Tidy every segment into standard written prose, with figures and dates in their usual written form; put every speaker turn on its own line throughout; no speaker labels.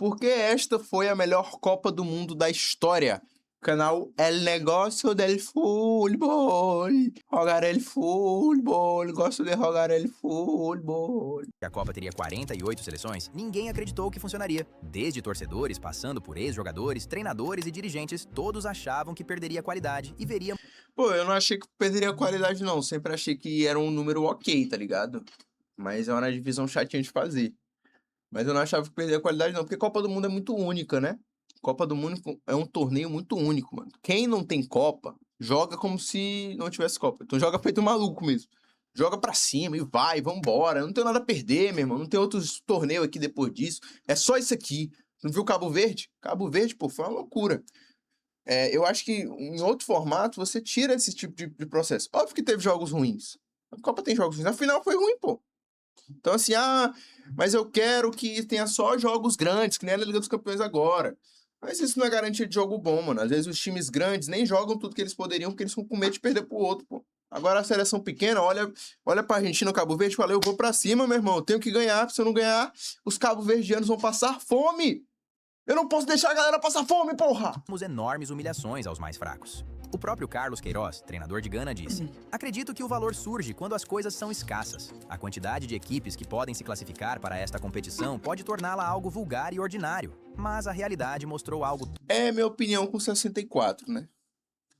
porque esta foi a melhor Copa do Mundo da história. Canal El Negócio del Fútbol. Jogar el fútbol. Gosto de jogar el fútbol.
A Copa teria 48 seleções, ninguém acreditou que funcionaria. Desde torcedores, passando por ex-jogadores, treinadores e dirigentes, todos achavam que perderia qualidade e veria...
Pô, eu não achei que perderia qualidade, não. Sempre achei que era um número ok, tá ligado? Mas é uma divisão chatinha de fazer. Mas eu não achava que perderia qualidade, não. Porque Copa do Mundo é muito única, né? Copa do Mundo é um torneio muito único, mano. Quem não tem Copa, joga como se não tivesse Copa. Então joga feito um maluco mesmo. Joga pra cima e vai, vambora. Não tem nada a perder, meu irmão. Não tem outros torneios aqui depois disso. É só isso aqui. Não viu Cabo Verde? Cabo Verde, pô, foi uma loucura. Eu acho que em outro formato você tira esse tipo de processo. Óbvio que teve jogos ruins. A Copa tem jogos ruins. Na final foi ruim, pô. Então assim, mas eu quero que tenha só jogos grandes, que nem a Liga dos Campeões agora. Mas isso não é garantia de jogo bom, mano. Às vezes os times grandes nem jogam tudo que eles poderiam, porque eles ficam com medo de perder pro outro, pô. Agora a seleção pequena, olha pra Argentina, o Cabo Verde, e fala, eu vou pra cima, meu irmão, eu tenho que ganhar, se eu não ganhar, os cabo-verdianos vão passar fome. Eu não posso deixar a galera passar fome, porra!
Enormes humilhações aos mais fracos. O próprio Carlos Queiroz, treinador de Gana, disse: acredito que o valor surge quando as coisas são escassas. A quantidade de equipes que podem se classificar para esta competição pode torná-la algo vulgar e ordinário. Mas a realidade mostrou algo...
É minha opinião com 64, né?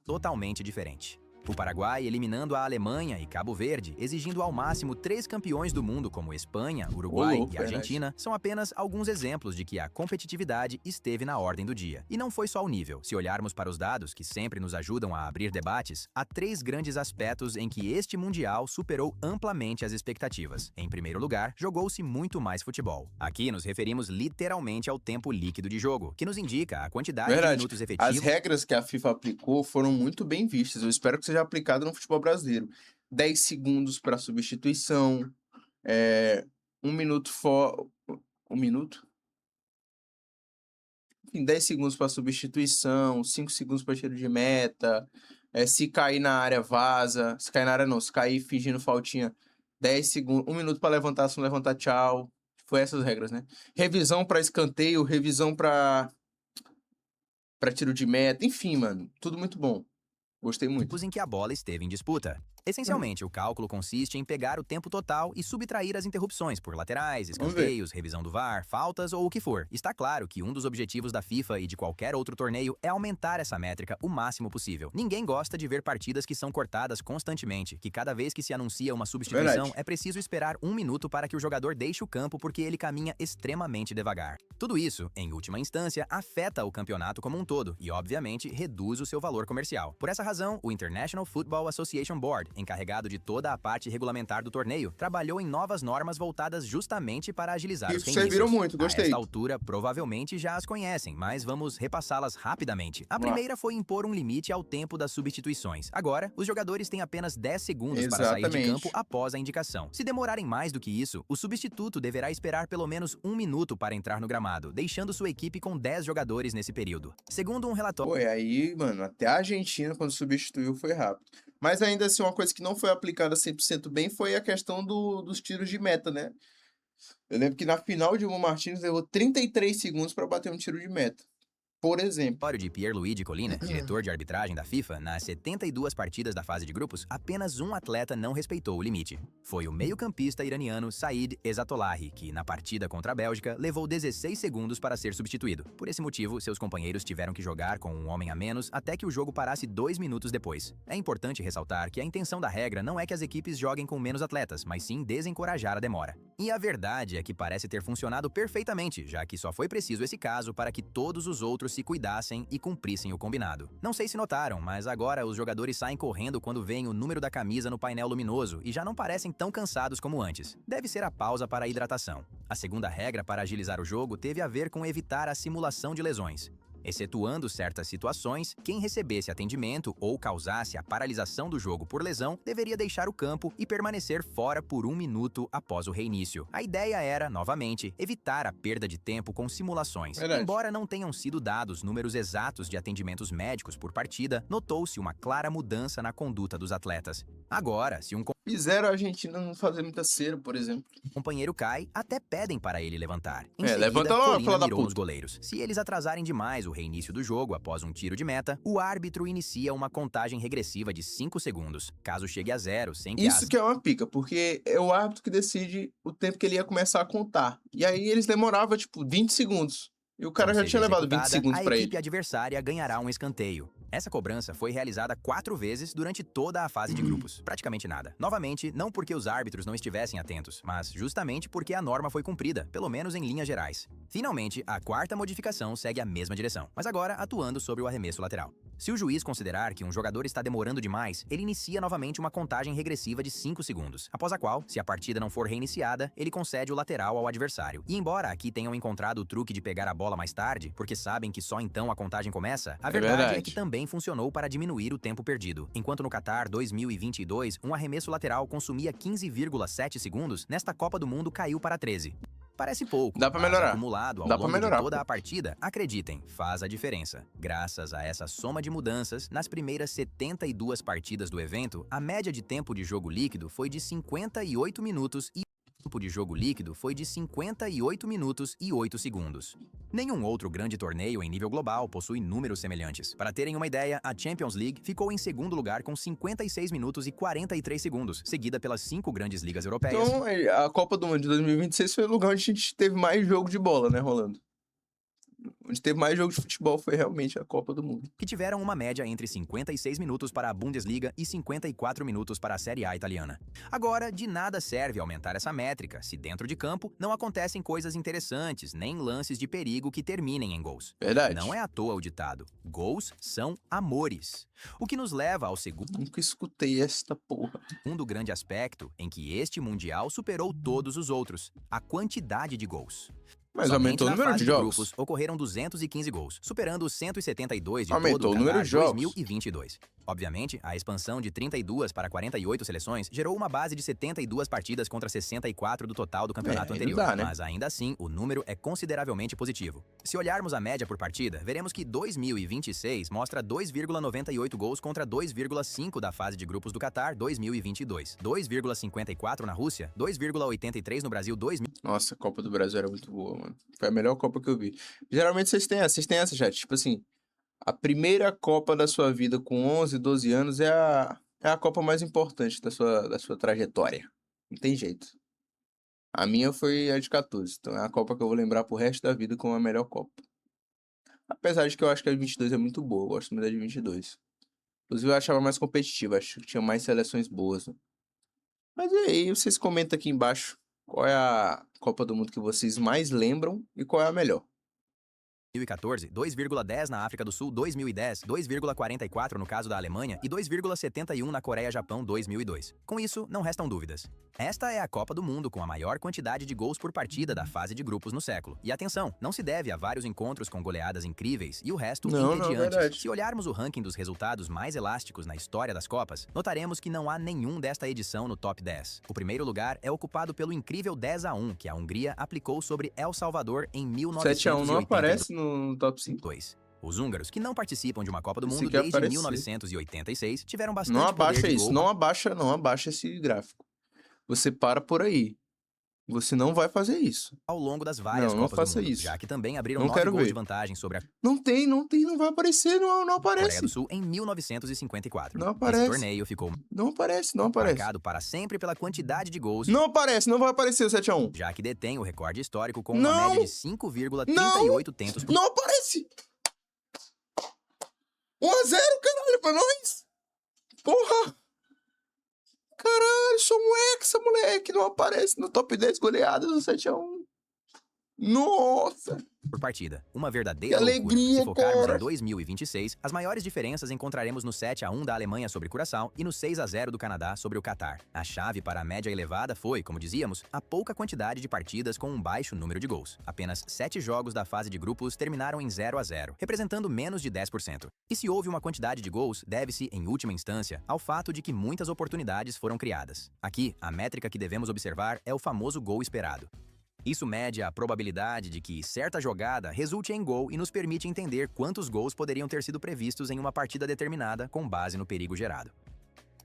Totalmente diferente. O Paraguai eliminando a Alemanha e Cabo Verde, exigindo ao máximo 3 campeões do mundo como Espanha, Uruguai e Argentina, são apenas alguns exemplos de que a competitividade esteve na ordem do dia. E não foi só o nível. Se olharmos para os dados que sempre nos ajudam a abrir debates, há 3 grandes aspectos em que este Mundial superou amplamente as expectativas. Em primeiro lugar, jogou-se muito mais futebol. Aqui nos referimos literalmente ao tempo líquido de jogo, que nos indica a quantidade de minutos efetivos...
As regras que a FIFA aplicou foram muito bem vistas. Eu espero que seja aplicado no futebol brasileiro. 10 segundos para substituição, 1 minuto fora... 1 minuto? Enfim, 10 segundos para substituição, 5 segundos para tiro de meta, se cair na área, vaza. Se cair na área, não. Se cair fingindo faltinha, 10 segundos, 1 minuto para levantar, se não levantar, tchau. Foi essas regras, né? Revisão para escanteio, revisão para tiro de meta. Enfim, mano, tudo muito bom. Gostei muito.
Em que a bola esteve em disputa. Essencialmente, o cálculo consiste em pegar o tempo total e subtrair as interrupções por laterais, escanteios, revisão do VAR, faltas ou o que for. Está claro que um dos objetivos da FIFA e de qualquer outro torneio é aumentar essa métrica o máximo possível. Ninguém gosta de ver partidas que são cortadas constantemente, que cada vez que se anuncia uma substituição é preciso esperar 1 minuto para que o jogador deixe o campo porque ele caminha extremamente devagar. Tudo isso, em última instância, afeta o campeonato como um todo e, obviamente, reduz o seu valor comercial. Por essa razão, o International Football Association Board, encarregado de toda a parte regulamentar do torneio, trabalhou em novas normas voltadas justamente para agilizar os reinícios.
Serviram muito, gostei.
A esta altura, provavelmente já as conhecem, mas vamos repassá-las rapidamente. A primeira foi impor um limite ao tempo das substituições. Agora, os jogadores têm apenas 10 segundos para sair de campo após a indicação. Se demorarem mais do que isso, o substituto deverá esperar pelo menos 1 minuto para entrar no gramado, deixando sua equipe com 10 jogadores nesse período. Segundo um relatório...
Pô, e aí, mano, até a Argentina, quando substituiu, foi rápido. Mas ainda assim, uma coisa que não foi aplicada 100% bem foi a questão dos tiros de meta, né? Eu lembro que na final, o Diego Martins levou 33 segundos para bater um tiro de meta. Por exemplo.
De Pierluigi Collina, diretor de arbitragem da FIFA, nas 72 partidas da fase de grupos, apenas um atleta não respeitou o limite. Foi o meio-campista iraniano Said Ezatolahi, que na partida contra a Bélgica levou 16 segundos para ser substituído. Por esse motivo, seus companheiros tiveram que jogar com um homem a menos até que o jogo parasse 2 minutos depois. É importante ressaltar que a intenção da regra não é que as equipes joguem com menos atletas, mas sim desencorajar a demora. E a verdade é que parece ter funcionado perfeitamente, já que só foi preciso esse caso para que todos os outros se cuidassem e cumprissem o combinado. Não sei se notaram, mas agora os jogadores saem correndo quando veem o número da camisa no painel luminoso e já não parecem tão cansados como antes. Deve ser a pausa para a hidratação. A segunda regra para agilizar o jogo teve a ver com evitar a simulação de lesões. Excetuando certas situações, quem recebesse atendimento ou causasse a paralisação do jogo por lesão deveria deixar o campo e permanecer fora por 1 minuto após o reinício. A ideia era, novamente, evitar a perda de tempo com simulações. Embora não tenham sido dados números exatos de atendimentos médicos por partida, notou-se uma clara mudança na conduta dos atletas. Agora, se um
Fizeram a Argentina não fazer muita cera, por exemplo.
O companheiro cai, até pedem para ele levantar. Em
É,
seguida,
levanta logo,
Colina
fila da
mirou
puta.
nos goleiros. Se eles atrasarem demais o reinício do jogo após um tiro de meta, o árbitro inicia uma contagem regressiva de 5 segundos. Caso chegue a 0, sem que
Isso que é uma pica, porque é o árbitro que decide o tempo que ele ia começar a contar. E aí eles demoravam, tipo, 20 segundos. E o cara já tinha levado 20 segundos
a
pra
equipe
ele.
adversária ganhará um escanteio. Essa cobrança foi realizada 4 vezes durante toda a fase de grupos. Praticamente nada. Novamente, não porque os árbitros não estivessem atentos, mas justamente porque a norma foi cumprida, pelo menos em linhas gerais. Finalmente, a quarta modificação segue a mesma direção, mas agora atuando sobre o arremesso lateral. Se o juiz considerar que um jogador está demorando demais, ele inicia novamente uma contagem regressiva de 5 segundos, após a qual, se a partida não for reiniciada, ele concede o lateral ao adversário. E embora aqui tenham encontrado o truque de pegar a bola mais tarde, porque sabem que só então a contagem começa, a verdade é que também funcionou para diminuir o tempo perdido. Enquanto no Qatar 2022, um arremesso lateral consumia 15,7 segundos, nesta Copa do Mundo caiu para 13. Parece pouco,
Dá pra
mas
melhorar.
acumulado ao
Dá pra
longo de
melhorar,
toda
pô.
a partida, acreditem, faz a diferença. Graças a essa soma de mudanças, nas primeiras 72 partidas do evento, a média de tempo de jogo líquido foi de 58 minutos e o tempo de jogo líquido foi de 58 minutos e 8 segundos. Nenhum outro grande torneio em nível global possui números semelhantes. Para terem uma ideia, a Champions League ficou em segundo lugar com 56 minutos e 43 segundos, seguida pelas 5 grandes ligas europeias.
Então, a Copa do Mundo de 2026 foi o lugar onde a gente teve mais jogo de bola, né, rolando. Onde teve mais jogo de futebol foi realmente a Copa do Mundo.
Que tiveram uma média entre 56 minutos para a Bundesliga e 54 minutos para a Série A italiana. Agora, de nada serve aumentar essa métrica se dentro de campo não acontecem coisas interessantes, nem lances de perigo que terminem em gols.
Verdade.
Não é à toa o ditado: gols são amores. O que nos leva ao
Nunca escutei esta porra.
segundo grande aspecto em que este Mundial superou todos os outros: a quantidade de gols.
Mas
Somente
aumentou o
na
número
fase
de jogos.
grupos ocorreram 215 gols, superando os 172 de
Aumentou
todo
o número
Qatar
de jogos.
2022. Obviamente, a expansão de 32 para 48 seleções gerou uma base de 72 partidas contra 64 do total do campeonato
ainda
anterior.
dá, né?
Mas ainda assim, o número é consideravelmente positivo. Se olharmos a média por partida, veremos que 2026 mostra 2,98 gols contra 2,5 da fase de grupos do Qatar 2022, 2,54 na Rússia, 2,83 no Brasil 2000.
Nossa, a Copa do Brasil era muito boa, mano. Foi a melhor Copa que eu vi. Geralmente vocês têm essa, chat. Tipo assim, a primeira Copa da sua vida com 11, 12 anos é a Copa mais importante da sua trajetória. Não tem jeito. A minha foi a de 14. Então é a Copa que eu vou lembrar pro resto da vida como a melhor Copa. Apesar de que eu acho que a de 22 é muito boa. Eu gosto muito da de 22. Inclusive eu achava mais competitiva. Acho que tinha mais seleções boas, né? Mas e aí, vocês comentam aqui embaixo qual é a Copa do Mundo que vocês mais lembram e qual é a melhor.
2014, 2,10 na África do Sul, 2010, 2,44 no caso da Alemanha e 2,71 na Coreia-Japão 2002. Com isso, não restam dúvidas. Esta é a Copa do Mundo com a maior quantidade de gols por partida da fase de grupos no século. E atenção, não se deve a vários encontros com goleadas incríveis e o resto entediantes.
verdade.
Se olharmos o ranking dos resultados mais elásticos na história das Copas, notaremos que não há nenhum desta edição no top 10. O primeiro lugar é ocupado pelo incrível 10-1 que a Hungria aplicou sobre El Salvador em 1982.
7-1 não aparece no top 5.
Os húngaros, que não participam de uma Copa do Mundo
Sequer
desde
aparecer.
1986, tiveram bastante
Não
poder
abaixa
de
isso,
gol.
não abaixa esse gráfico. Você para por aí. Você não vai fazer isso.
Ao longo das várias
Não
Copas
faça
do Mundo,
isso.
já que também abriram
Não
9
quero
gols
ver.
de vantagem sobre a
Não vai aparecer, não
Coreia
aparece.
do Sul em 1954.
Não aparece.
Esse torneio ficou
Não aparece.
marcado para sempre pela quantidade de gols,
Não aparece, não vai aparecer o 7-1.
já que detém o recorde histórico com uma
Não.
média de 5,38 tentos por
Não aparece. 1-0, caralho, pra nós. Porra. Caralho, somos hexa, moleque. Não aparece no top 10 goleadas do 7-1. Nossa.
partida. Uma verdadeira
Que
loucura.
alegria,
Se focarmos
cara.
em 2026, as maiores diferenças encontraremos no 7-1 da Alemanha sobre Curaçao e no 6-0 do Canadá sobre o Catar. A chave para a média elevada foi, como dizíamos, a pouca quantidade de partidas com um baixo número de gols. Apenas 7 jogos da fase de grupos terminaram em 0-0, representando menos de 10%. E se houve uma quantidade de gols, deve-se, em última instância, ao fato de que muitas oportunidades foram criadas. Aqui, a métrica que devemos observar é o famoso gol esperado. Isso mede a probabilidade de que certa jogada resulte em gol e nos permite entender quantos gols poderiam ter sido previstos em uma partida determinada com base no perigo gerado.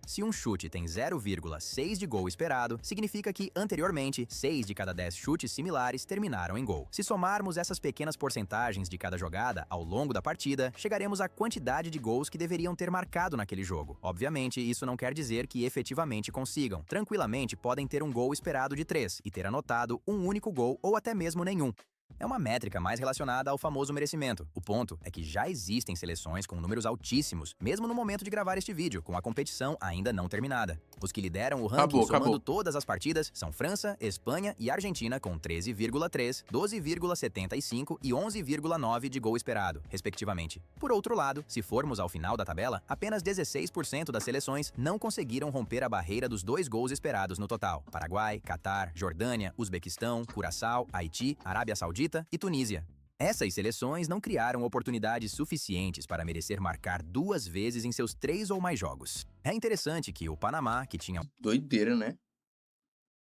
Se um chute tem 0,6 de gol esperado, significa que, anteriormente, 6 de cada 10 chutes similares terminaram em gol. Se somarmos essas pequenas porcentagens de cada jogada ao longo da partida, chegaremos à quantidade de gols que deveriam ter marcado naquele jogo. Obviamente, isso não quer dizer que efetivamente consigam. Tranquilamente podem ter um gol esperado de 3 e ter anotado um único gol ou até mesmo nenhum. É uma métrica mais relacionada ao famoso merecimento. O ponto é que já existem seleções com números altíssimos, mesmo no momento de gravar este vídeo, com a competição ainda não terminada. Os que lideram o ranking somando todas as partidas são França, Espanha e Argentina com 13,3, 12,75 e 11,9 de gol esperado, respectivamente. Por outro lado, se formos ao final da tabela, apenas 16% das seleções não conseguiram romper a barreira dos 2 gols esperados no total. Paraguai, Catar, Jordânia, Uzbequistão, Curaçao, Haiti, Arábia Saudita e Tunísia. Essas seleções não criaram oportunidades suficientes para merecer marcar 2 vezes em seus 3 ou mais jogos. É interessante que o Panamá, que tinha...
Doideira, né?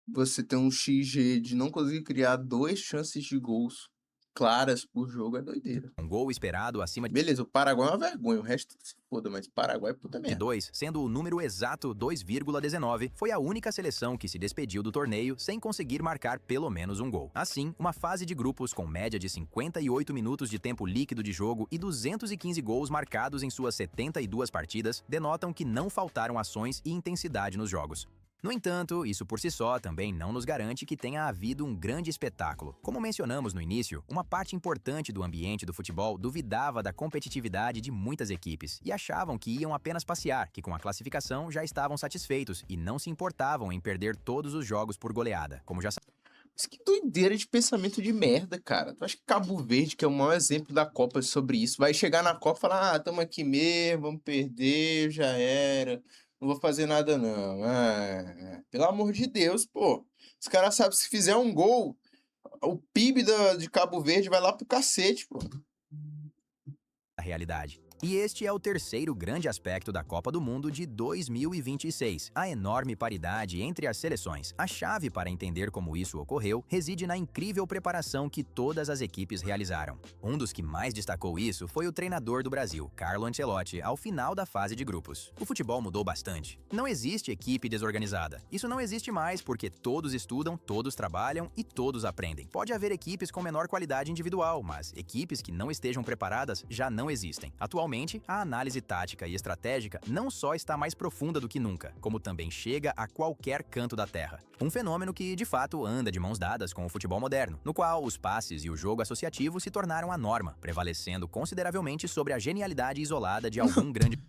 Você tem um XG de não conseguir criar 2 chances de gols claras por jogo é doideira.
Um gol esperado acima de...
Beleza, o Paraguai é uma vergonha, o resto se foda, mas o Paraguai é puta merda.
2, sendo o número exato 2,19, foi a única seleção que se despediu do torneio sem conseguir marcar pelo menos um gol. Assim, uma fase de grupos com média de 58 minutos de tempo líquido de jogo e 215 gols marcados em suas 72 partidas denotam que não faltaram ações e intensidade nos jogos. No entanto, isso por si só também não nos garante que tenha havido um grande espetáculo. Como mencionamos no início, uma parte importante do ambiente do futebol duvidava da competitividade de muitas equipes e achavam que iam apenas passear, que com a classificação já estavam satisfeitos e não se importavam em perder todos os jogos por goleada, como já sabemos.
Mas que doideira de pensamento de merda, cara. Tu acha que Cabo Verde, que é o maior exemplo da Copa sobre isso, vai chegar na Copa e falar, ah, tamo aqui mesmo, vamos perder, já era. Não vou fazer nada, não. Pelo amor de Deus, pô. Os caras sabem que se fizer um gol, o PIB de Cabo Verde vai lá pro cacete, pô.
A realidade. E este é o terceiro grande aspecto da Copa do Mundo de 2026, a enorme paridade entre as seleções. A chave para entender como isso ocorreu reside na incrível preparação que todas as equipes realizaram. Um dos que mais destacou isso foi o treinador do Brasil, Carlo Ancelotti, ao final da fase de grupos. O futebol mudou bastante. Não existe equipe desorganizada. Isso não existe mais porque todos estudam, todos trabalham e todos aprendem. Pode haver equipes com menor qualidade individual, mas equipes que não estejam preparadas já não existem. Atualmente, a análise tática e estratégica não só está mais profunda do que nunca, como também chega a qualquer canto da Terra. Um fenômeno que, de fato, anda de mãos dadas com o futebol moderno, no qual os passes e o jogo associativo se tornaram a norma, prevalecendo consideravelmente sobre a genialidade isolada de algum grande...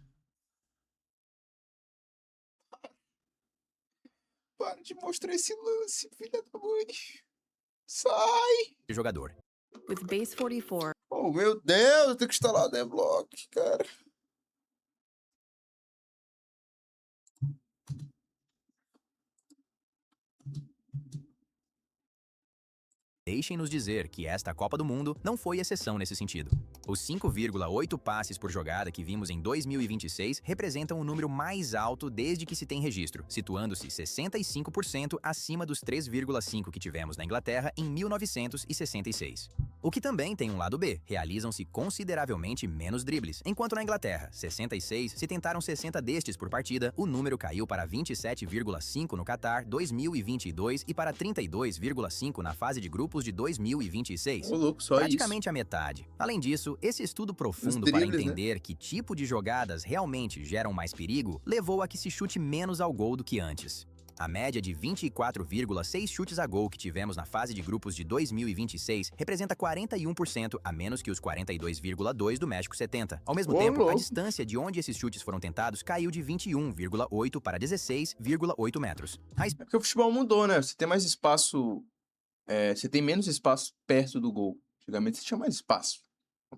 Para de mostrar esse lance, filha da mãe. Sai!
jogador.
With base 44.
Oh, meu Deus, eu tenho que instalar o Adblock, cara.
Deixem-nos dizer que esta Copa do Mundo não foi exceção nesse sentido. Os 5,8 passes por jogada que vimos em 2026 representam o número mais alto desde que se tem registro, situando-se 65% acima dos 3,5 que tivemos na Inglaterra em 1966. O que também tem um lado B, realizam-se consideravelmente menos dribles. Enquanto na Inglaterra, 66, se tentaram 60 destes por partida, o número caiu para 27,5 no Catar 2022 e para 32,5 na fase de grupos de 2026.
Ô, louco, só
Praticamente
isso.
a metade. Além disso, esse estudo profundo
Os
para
dribles,
entender que tipo de jogadas realmente geram mais perigo, levou a que se chute menos ao gol do que antes. A média de 24,6 chutes a gol que tivemos na fase de grupos de 2026 representa 41% a menos que os 42,2 do México 70. Ao mesmo tempo, a distância de onde esses chutes foram tentados caiu de 21,8 para 16,8 metros.
É porque o futebol mudou, né? Você tem mais espaço... você tem menos espaço perto do gol. Antigamente você tinha mais espaço.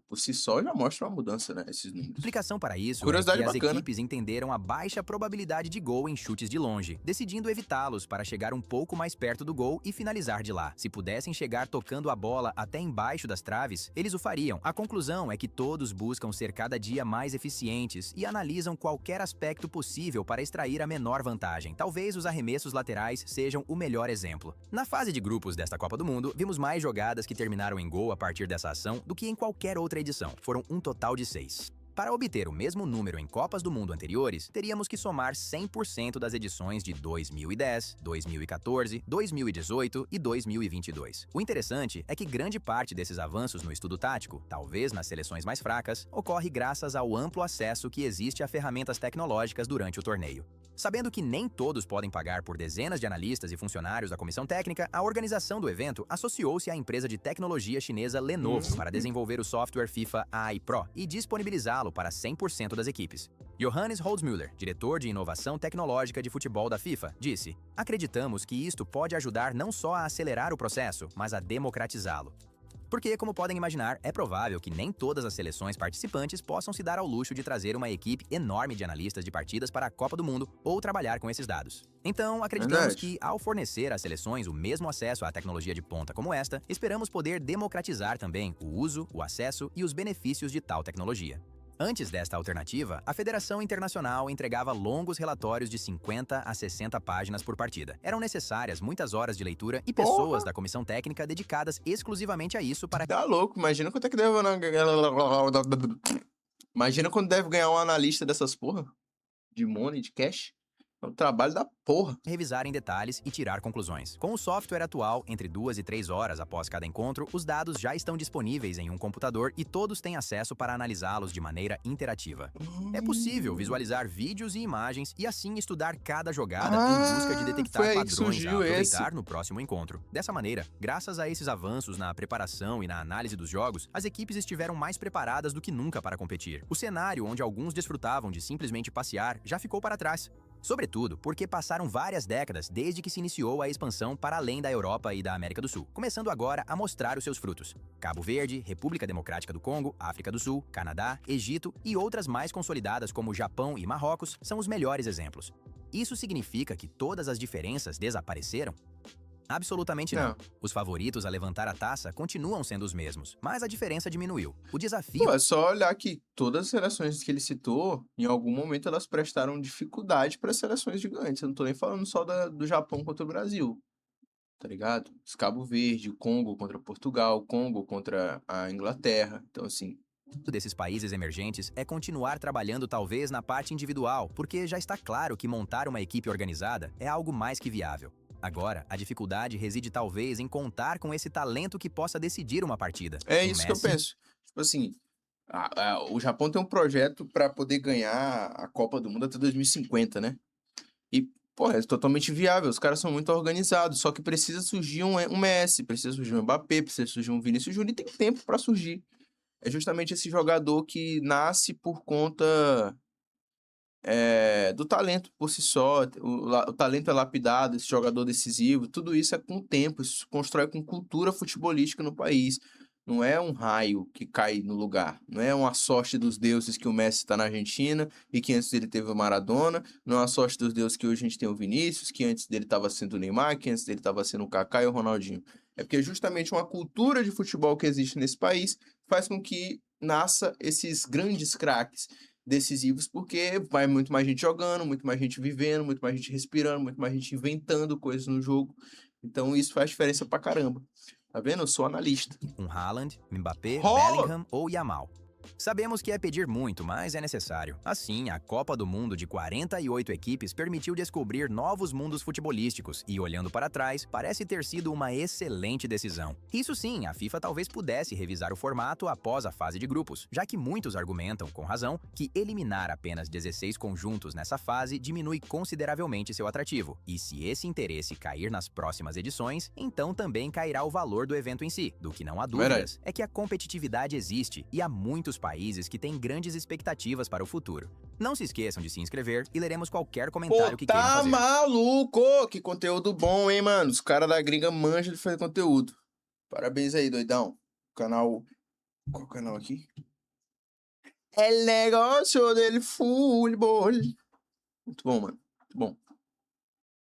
Por si só já mostra uma mudança, né? Esses números.
Explicação para isso
Curiosidade
é que as
bacana.
equipes entenderam a baixa probabilidade de gol em chutes de longe, decidindo evitá-los para chegar um pouco mais perto do gol e finalizar de lá. Se pudessem chegar tocando a bola até embaixo das traves, eles o fariam. A conclusão é que todos buscam ser cada dia mais eficientes e analisam qualquer aspecto possível para extrair a menor vantagem. Talvez os arremessos laterais sejam o melhor exemplo. Na fase de grupos desta Copa do Mundo, vimos mais jogadas que terminaram em gol a partir dessa ação do que em qualquer outra edição. Foram um total de 6. Para obter o mesmo número em Copas do Mundo anteriores, teríamos que somar 100% das edições de 2010, 2014, 2018 e 2022. O interessante é que grande parte desses avanços no estudo tático, talvez nas seleções mais fracas, ocorre graças ao amplo acesso que existe a ferramentas tecnológicas durante o torneio. Sabendo que nem todos podem pagar por dezenas de analistas e funcionários da comissão técnica, a organização do evento associou-se à empresa de tecnologia chinesa Lenovo para desenvolver o software FIFA AI Pro e disponibilizá-lo para 100% das equipes. Johannes Holzmüller, diretor de inovação tecnológica de futebol da FIFA, disse: "Acreditamos que isto pode ajudar não só a acelerar o processo, mas a democratizá-lo." Porque, como podem imaginar, é provável que nem todas as seleções participantes possam se dar ao luxo de trazer uma equipe enorme de analistas de partidas para a Copa do Mundo ou trabalhar com esses dados. Então, acreditamos que, ao fornecer às seleções o mesmo acesso à tecnologia de ponta como esta, esperamos poder democratizar também o uso, o acesso e os benefícios de tal tecnologia. Antes desta alternativa, a Federação Internacional entregava longos relatórios de 50 a 60 páginas por partida. Eram necessárias muitas horas de leitura e pessoas da comissão técnica dedicadas exclusivamente a isso para...
Tá louco, imagina quanto é que deve... Imagina quando deve ganhar um analista dessas porra. De money, de cash. É um trabalho da porra.
revisar em detalhes e tirar conclusões. Com o software atual, entre 2 e 3 horas após cada encontro, os dados já estão disponíveis em um computador e todos têm acesso para analisá-los de maneira interativa. É possível visualizar vídeos e imagens e assim estudar cada jogada em busca de detectar
foi aí que
padrões a
surgiu
aproveitar
esse.
no próximo encontro. Dessa maneira, graças a esses avanços na preparação e na análise dos jogos, as equipes estiveram mais preparadas do que nunca para competir. O cenário onde alguns desfrutavam de simplesmente passear já ficou para trás. Sobretudo porque passaram várias décadas desde que se iniciou a expansão para além da Europa e da América do Sul, começando agora a mostrar os seus frutos. Cabo Verde, República Democrática do Congo, África do Sul, Canadá, Egito e outras mais consolidadas como Japão e Marrocos são os melhores exemplos. Isso significa que todas as diferenças desapareceram? Absolutamente não. Os favoritos a levantar a taça continuam sendo os mesmos, mas a diferença diminuiu. O desafio...
Pô, é só olhar que todas as seleções que ele citou, em algum momento elas prestaram dificuldade para as seleções gigantes. Eu não tô nem falando só do Japão contra o Brasil, tá ligado? Os Cabo Verde, o Congo contra Portugal, o Congo contra a Inglaterra. Então, assim,
desses países emergentes é continuar trabalhando talvez na parte individual, porque já está claro que montar uma equipe organizada é algo mais que viável. Agora, a dificuldade reside talvez em contar com esse talento que possa decidir uma partida.
é
O
isso que eu
Messi,
penso. Tipo assim, o Japão tem um projeto para poder ganhar a Copa do Mundo até 2050, né? E, pô, é totalmente viável. Os caras são muito organizados. Só que precisa surgir um Messi, precisa surgir um Mbappé, precisa surgir um Vinícius Júnior e tem tempo para surgir. É justamente esse jogador que nasce por conta do talento por si só. O talento é lapidado, esse jogador decisivo. Tudo isso é com o tempo. Isso se constrói com cultura futebolística no país. Não é um raio que cai no lugar. Não é uma sorte dos deuses que o Messi está na Argentina e que antes dele teve o Maradona. Não é uma sorte dos deuses que hoje a gente tem o Vinícius, que antes dele estava sendo o Neymar, que antes dele estava sendo o Kaká e o Ronaldinho. É porque justamente uma cultura de futebol que existe nesse país faz com que nasça esses grandes craques decisivos, porque vai muito mais gente jogando, muito mais gente vivendo, muito mais gente respirando, muito mais gente inventando coisas no jogo. Então isso faz diferença pra caramba. Tá vendo? Eu sou analista.
um Haaland, Mbappé,
Haaland!
Bellingham ou Yamal. Sabemos que é pedir muito, mas é necessário. Assim, a Copa do Mundo de 48 equipes permitiu descobrir novos mundos futebolísticos e, olhando para trás, parece ter sido uma excelente decisão. Isso sim, a FIFA talvez pudesse revisar o formato após a fase de grupos, já que muitos argumentam, com razão, que eliminar apenas 16 conjuntos nessa fase diminui consideravelmente seu atrativo. E se esse interesse cair nas próximas edições, então também cairá o valor do evento em si. Do que não há dúvidas é que a competitividade existe e há muitos países que têm grandes expectativas para o futuro. Não se esqueçam de se inscrever e leremos qualquer comentário que queiram
Tá
fazer.
maluco? Que conteúdo bom, hein, mano? Os caras da gringa manjam de fazer conteúdo. Parabéns aí, doidão. Canal... Qual canal aqui? El negócio del fútbol. Muito bom, mano. Muito bom.